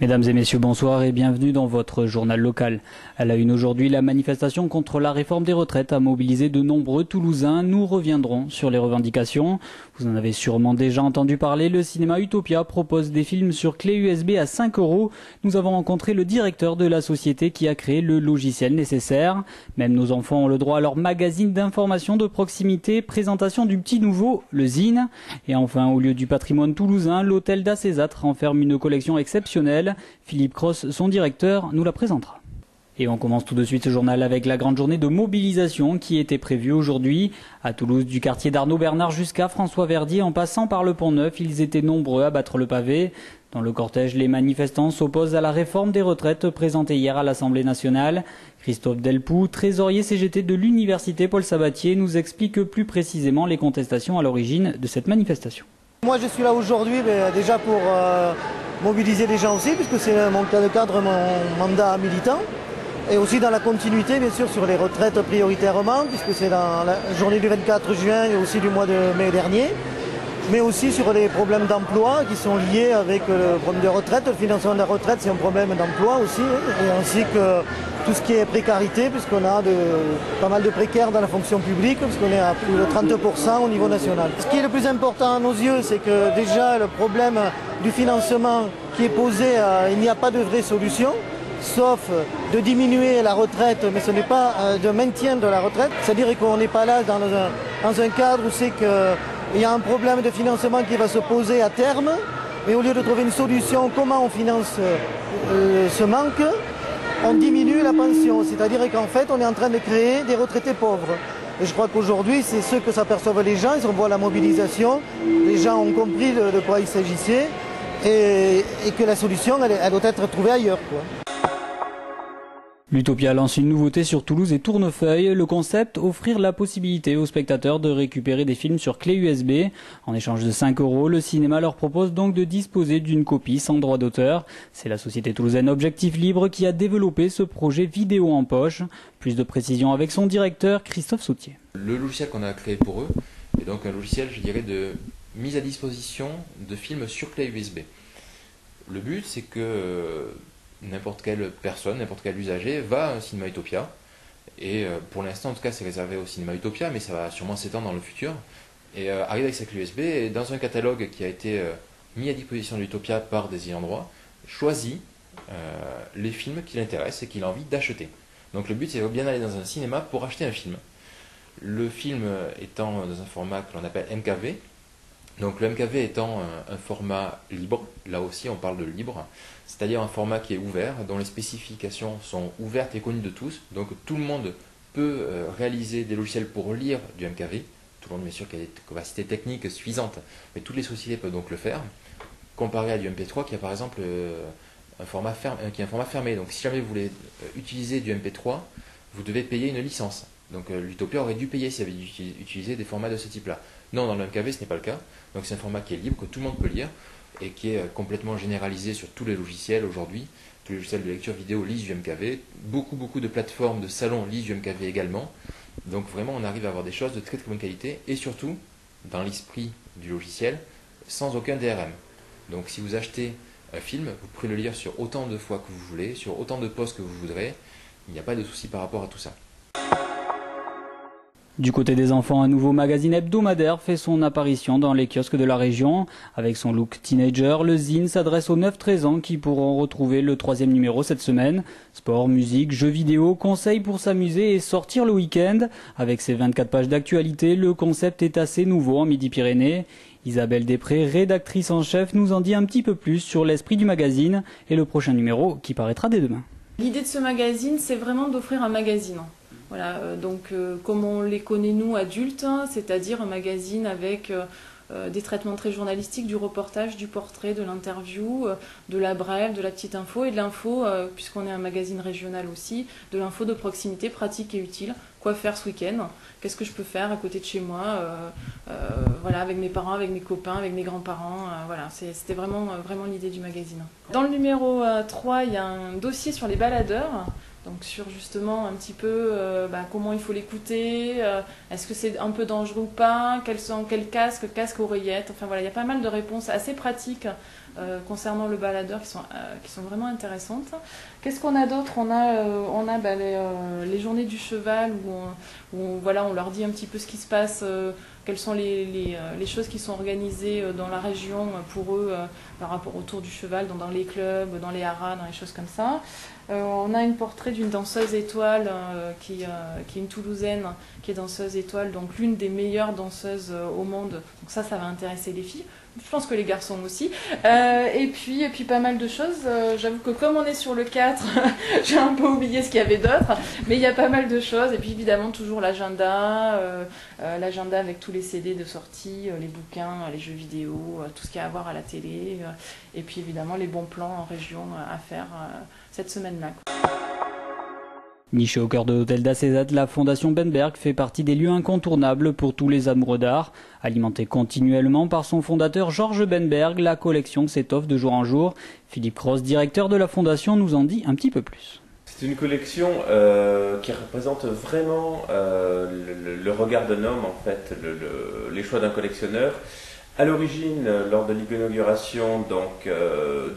Mesdames et messieurs, bonsoir et bienvenue dans votre journal local. À la une aujourd'hui, la manifestation contre la réforme des retraites a mobilisé de nombreux Toulousains. Nous reviendrons sur les revendications. Vous en avez sûrement déjà entendu parler, le cinéma Utopia propose des films sur clé USB à 5 €. Nous avons rencontré le directeur de la société qui a créé le logiciel nécessaire. Même nos enfants ont le droit à leur magazine d'information de proximité, présentation du petit nouveau, le Zine. Et enfin, au lieu du patrimoine toulousain, l'hôtel d'Acésat renferme une collection exceptionnelle. Philippe Cross, son directeur, nous la présentera. Et on commence tout de suite ce journal avec la grande journée de mobilisation qui était prévue aujourd'hui. À Toulouse, du quartier d'Arnaud Bernard jusqu'à François Verdier, en passant par le Pont-Neuf, ils étaient nombreux à battre le pavé. Dans le cortège, les manifestants s'opposent à la réforme des retraites présentée hier à l'Assemblée nationale. Christophe Delpoux, trésorier CGT de l'Université Paul Sabatier, nous explique plus précisément les contestations à l'origine de cette manifestation. Moi je suis là aujourd'hui déjà pour mobiliser les gens aussi, puisque c'est le cadre de mon mandat militant. Et aussi dans la continuité bien sûr sur les retraites prioritairement, puisque c'est dans la journée du 24 juin et aussi du mois de mai dernier. Mais aussi sur les problèmes d'emploi qui sont liés avec le problème de retraite. Le financement de la retraite, c'est un problème d'emploi aussi, et ainsi que tout ce qui est précarité, puisqu'on a pas mal de précaires dans la fonction publique, puisqu'on est à plus de 30% au niveau national. Ce qui est le plus important à nos yeux, c'est que déjà le problème du financement qui est posé, il n'y a pas de vraie solution, sauf de diminuer la retraite, mais ce n'est pas de maintien de la retraite. C'est-à-dire qu'on n'est pas là dans un cadre où c'est que il y a un problème de financement qui va se poser à terme, mais au lieu de trouver une solution, comment on finance ce manque, on diminue la pension. C'est-à-dire qu'en fait, on est en train de créer des retraités pauvres. Et je crois qu'aujourd'hui, c'est ce que s'aperçoivent les gens. Ils voient la mobilisation, les gens ont compris de quoi il s'agissait, et que la solution, elle doit être trouvée ailleurs, quoi. L'Utopia lance une nouveauté sur Toulouse et Tournefeuille. Le concept, offrir la possibilité aux spectateurs de récupérer des films sur clé USB. En échange de 5 €, le cinéma leur propose donc de disposer d'une copie sans droit d'auteur. C'est la société toulousaine Objectif Libre qui a développé ce projet vidéo en poche. Plus de précisions avec son directeur, Christophe Sautier. Le logiciel qu'on a créé pour eux est donc un logiciel, je dirais, de mise à disposition de films sur clé USB. Le but, c'est que n'importe quelle personne, n'importe quel usager va à un cinéma Utopia, et pour l'instant en tout cas c'est réservé au cinéma Utopia, mais ça va sûrement s'étendre dans le futur, et arrive avec sa clé USB et dans un catalogue qui a été mis à disposition de l'Utopia par des ayants droit, choisit les films qui l'intéressent et qu'il a envie d'acheter. Donc le but c'est de bien aller dans un cinéma pour acheter un film. Le film étant dans un format que l'on appelle MKV, donc le MKV étant un format libre, là aussi on parle de libre, c'est-à-dire un format qui est ouvert, dont les spécifications sont ouvertes et connues de tous, donc tout le monde peut réaliser des logiciels pour lire du MKV, tout le monde bien sûr qui a des capacités techniques suffisantes, mais toutes les sociétés peuvent donc le faire, comparé à du MP3 qui a par exemple un format fermé, donc si jamais vous voulez utiliser du MP3, vous devez payer une licence. Donc l'Utopia aurait dû payer s'il avait utilisé des formats de ce type-là. Non, dans le MKV, ce n'est pas le cas. Donc c'est un format qui est libre, que tout le monde peut lire, et qui est complètement généralisé sur tous les logiciels aujourd'hui. Tous les logiciels de lecture vidéo lisent du MKV. Beaucoup de plateformes de salons lisent du MKV également. Donc vraiment, on arrive à avoir des choses de très très bonne qualité, et surtout, dans l'esprit du logiciel, sans aucun DRM. Donc si vous achetez un film, vous pouvez le lire sur autant de fois que vous voulez, sur autant de postes que vous voudrez. Il n'y a pas de souci par rapport à tout ça. Du côté des enfants, un nouveau magazine hebdomadaire fait son apparition dans les kiosques de la région. Avec son look teenager, le Zine s'adresse aux 9-13 ans qui pourront retrouver le 3e numéro cette semaine. Sport, musique, jeux vidéo, conseils pour s'amuser et sortir le week-end. Avec ses 24 pages d'actualité, le concept est assez nouveau en Midi-Pyrénées. Isabelle Després, rédactrice en chef, nous en dit un petit peu plus sur l'esprit du magazine et le prochain numéro qui paraîtra dès demain. L'idée de ce magazine, c'est vraiment d'offrir un magazine. Voilà, donc comme on les connaît nous adultes, hein, c'est-à-dire un magazine avec des traitements très journalistiques, du reportage, du portrait, de l'interview, de la brève, de la petite info et de l'info, puisqu'on est un magazine régional aussi, de l'info de proximité pratique et utile quoi faire ce week-end, qu'est-ce que je peux faire à côté de chez moi, voilà, avec mes parents, avec mes copains, avec mes grands-parents. Voilà, c'était vraiment l'idée du magazine. Dans le numéro 3, il y a un dossier sur les baladeurs. Donc sur justement un petit peu comment il faut l'écouter, est-ce que c'est un peu dangereux ou pas, quel casque, oreillette, enfin voilà, il y a pas mal de réponses assez pratiques concernant le baladeur qui sont vraiment intéressantes. Qu'est-ce qu'on a d'autre? On a les journées du cheval où on leur dit un petit peu ce qui se passe, quelles sont les choses qui sont organisées dans la région pour eux par rapport autour du cheval, dans les clubs, dans les haras, dans les choses comme ça. On a un portrait d'une danseuse étoile qui est une Toulousaine, qui est danseuse étoile, donc l'une des meilleures danseuses au monde. Donc ça va intéresser les filles. Je pense que les garçons aussi. Et puis pas mal de choses. J'avoue que comme on est sur le 4, j'ai un peu oublié ce qu'il y avait d'autre. Mais il y a pas mal de choses. Et puis évidemment toujours l'agenda avec tous les CD de sortie, les bouquins, les jeux vidéo, tout ce qu'il y a à voir à la télé. Et puis évidemment les bons plans en région à faire cette semaine-là. Nichée au cœur de l'hôtel d'Acézat, la Fondation Benberg fait partie des lieux incontournables pour tous les amoureux d'art. Alimentée continuellement par son fondateur Georges Benberg, la collection s'étoffe de jour en jour. Philippe Cross, directeur de la Fondation, nous en dit un petit peu plus. C'est une collection qui représente vraiment le regard d'un homme, en fait, les choix d'un collectionneur. À l'origine, lors de l'inauguration, donc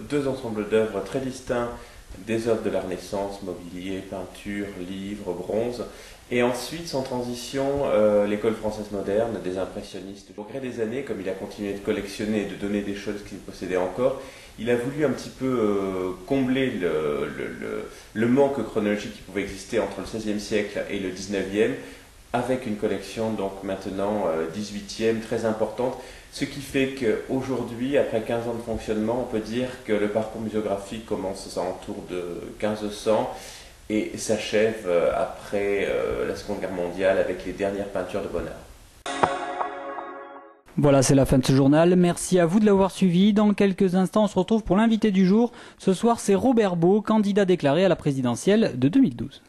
deux ensembles d'œuvres très distincts, des œuvres de la Renaissance, mobilier, peinture, livres, bronze, et ensuite, sans transition, l'école française moderne, des impressionnistes. Au gré des années, comme il a continué de collectionner et de donner des choses qu'il possédait encore, il a voulu un petit peu combler le manque chronologique qui pouvait exister entre le XVIe siècle et le XIXe, avec une collection donc maintenant 18e, très importante, ce qui fait qu'aujourd'hui, après 15 ans de fonctionnement, on peut dire que le parcours muséographique commence aux alentours de 1500 et s'achève après la Seconde Guerre mondiale avec les dernières peintures de Bonnard. Voilà, c'est la fin de ce journal. Merci à vous de l'avoir suivi. Dans quelques instants, on se retrouve pour l'invité du jour. Ce soir, c'est Robert Beau, candidat déclaré à la présidentielle de 2012.